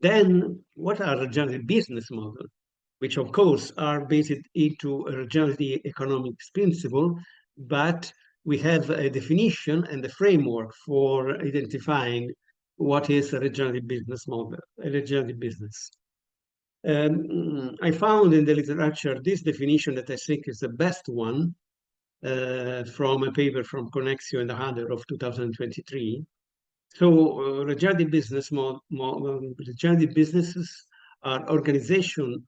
Then, what are regenerative business models? Which, of course, are based into a regenerative economics principle, but we have a definition and a framework for identifying what is a regenerative business model, a regenerative business. I found in the literature this definition that I think is the best one from a paper from Connexio and Harder of 2023. So regenerative regenerative businesses are organization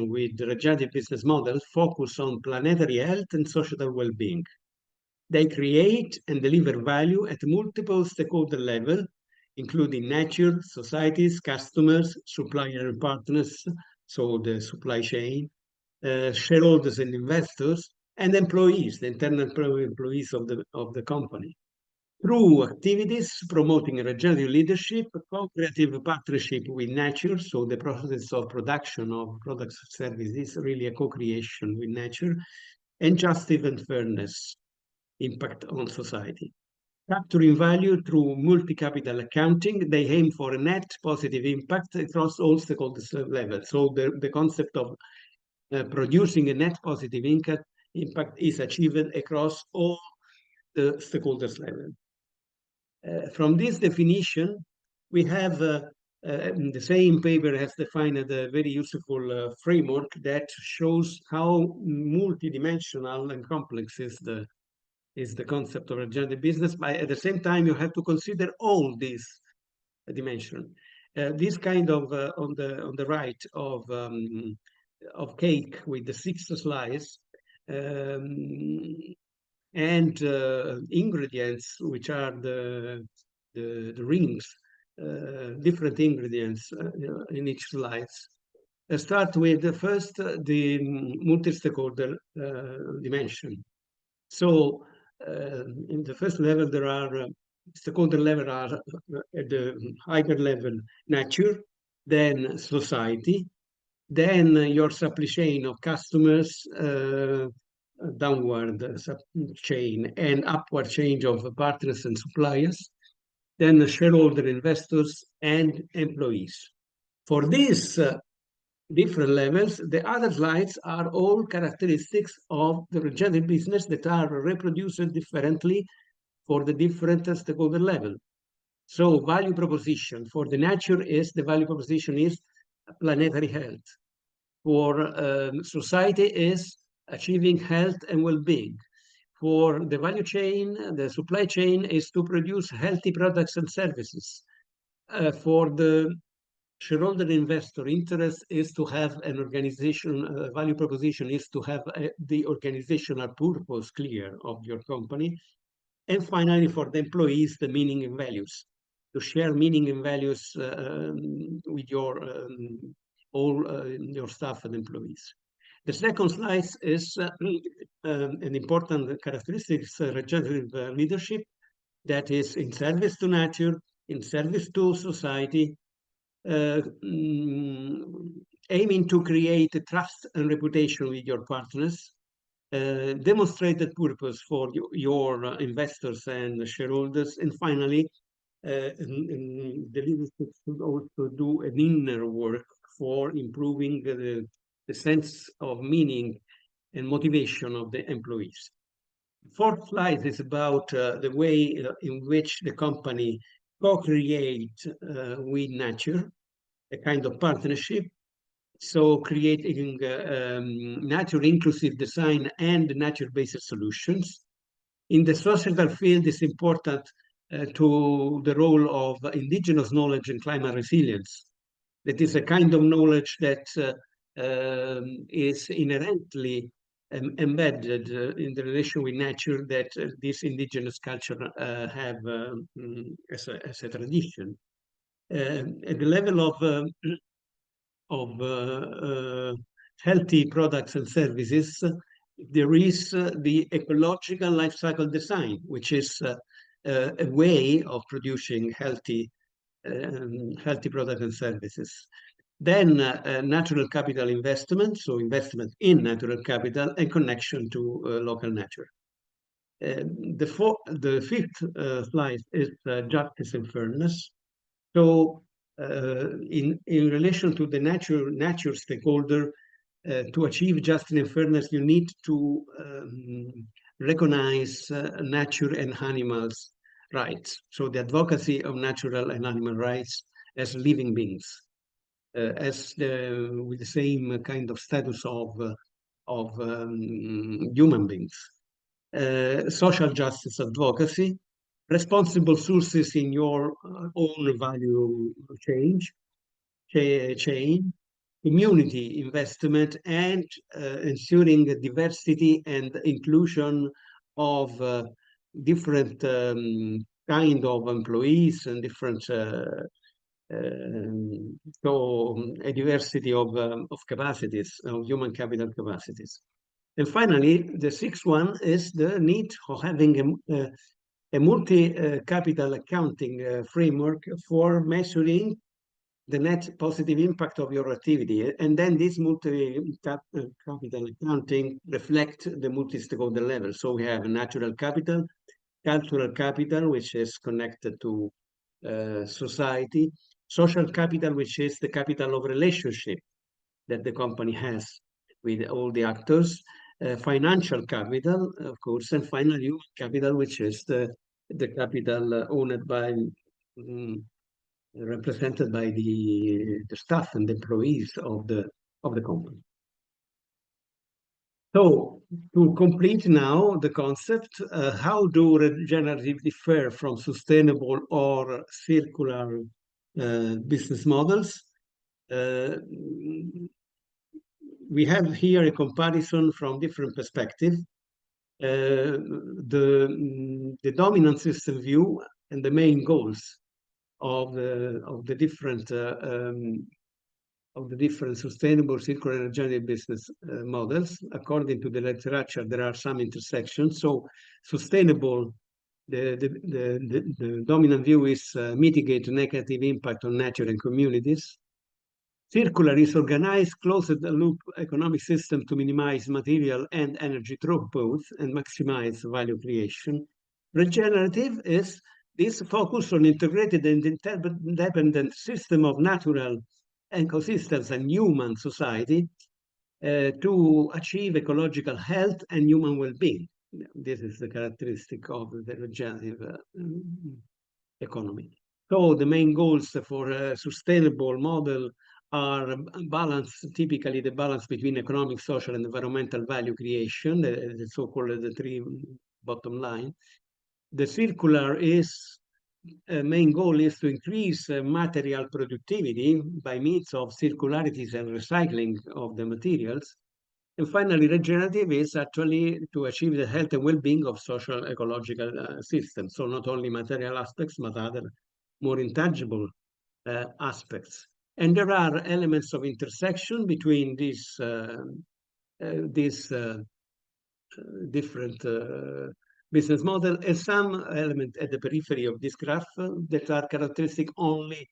with regenerative business models focused on planetary health and social well-being. They create and deliver value at multiple stakeholder levels, including nature, societies, customers, supplier and partners, so the supply chain, shareholders and investors, and employees, the internal employees of the company. Through activities promoting regenerative leadership, co-creative partnership with nature, so the process of production of products and services, really a co-creation with nature, and justice and fairness impact on society. Capturing value through multi-capital accounting, they aim for a net positive impact across all stakeholders levels. So the concept of producing a net positive impact is achieved across all the stakeholders level. From this definition, we have the same paper has defined a very useful framework that shows how multidimensional and complex is the concept of regenerative business. But at the same time, you have to consider all these dimensions. This kind of on the right of cake with the 6 slices. And ingredients, which are the rings, different ingredients in each slice. Start with the first, the multi-stakeholder dimension. So in the first level, there are stakeholder level are at the higher level nature, then society, then your supply chain of customers, downward chain and upward chain of partners and suppliers, then shareholder, investors, and employees. For these different levels, the other slides are all characteristics of the regenerative business that are reproduced differently for the different stakeholder level. So value proposition for the nature is, the value proposition is planetary health. For society is achieving health and well-being. For the value chain, the supply chain is to produce healthy products and services. For the shareholder investor interest is to have an organization, value proposition is to have the organizational purpose clear of your company. And finally, for the employees, the meaning and values, to share meaning and values with your all your staff and employees. The second slide is an important characteristic of regenerative leadership that is in service to nature, in service to society, aiming to create a trust and reputation with your partners, demonstrated purpose for your investors and shareholders, and finally, the leadership should also do an inner work for improving the sense of meaning and motivation of the employees. Fourth slide is about the way in which the company co-create with nature, a kind of partnership. So creating nature inclusive design and nature-based solutions. In the societal field, it's important to the role of indigenous knowledge and climate resilience. That is a kind of knowledge that is inherently embedded in the relation with nature that this indigenous culture have as a tradition. At the level of healthy products and services, there is the ecological life cycle design, which is a way of producing healthy products and services. Then natural capital investment, so investment in natural capital and connection to local nature. The fifth slide is justice and fairness. So in relation to the nature stakeholder, to achieve justice and fairness, you need to recognize nature and animals' rights. So the advocacy of natural and animal rights as living beings, with the same kind of status of human beings. Social justice advocacy, responsible sources in your own value chain, community investment, and ensuring diversity and inclusion of different kind of employees and different a diversity of capacities, of human capital capacities. And finally, the sixth one is the need of having a multi-capital accounting framework for measuring the net positive impact of your activity. And then this multi-capital accounting reflect the multi-stakeholder level. So we have natural capital, cultural capital, which is connected to society, social capital, which is the capital of relationship that the company has with all the actors, financial capital, of course, and finally human capital, which is the capital owned by, represented by the staff and the employees of the company. So to complete now the concept, how do regenerative differ from sustainable or circular business models? We have here a comparison from different perspectives. The dominant system view and the main goals of the different sustainable circular and regenerative business models. According to the literature, there are some intersections. So sustainable, the dominant view is mitigate negative impact on nature and communities. Circular is organized closed-loop economic system to minimize material and energy throughput and maximize value creation. Regenerative is this focus on integrated and interdependent system of natural ecosystems and human society to achieve ecological health and human well-being. This is the characteristic of the regenerative economy. So the main goals for a sustainable model are typically the balance between economic, social, and environmental value creation, the so-called the three bottom line. The circular main goal is to increase material productivity by means of circularities and recycling of the materials. And finally, regenerative is actually to achieve the health and well-being of social ecological systems. So not only material aspects, but other more intangible aspects. And there are elements of intersection between these different business model, and some element at the periphery of this graph that are characteristic only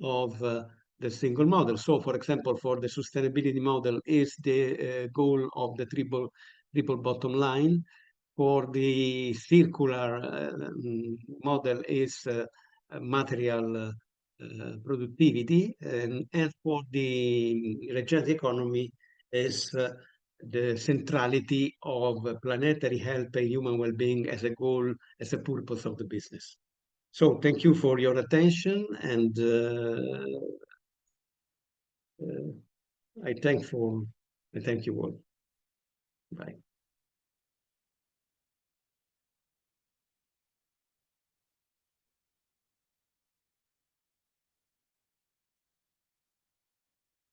of the single model. So, for example, for the sustainability model is the goal of the triple bottom line. For the circular model is material productivity, and for the regenerative economy is the centrality of planetary health and human well-being as a goal, as a purpose of the business. So thank you for your attention, and I thank you all. Bye.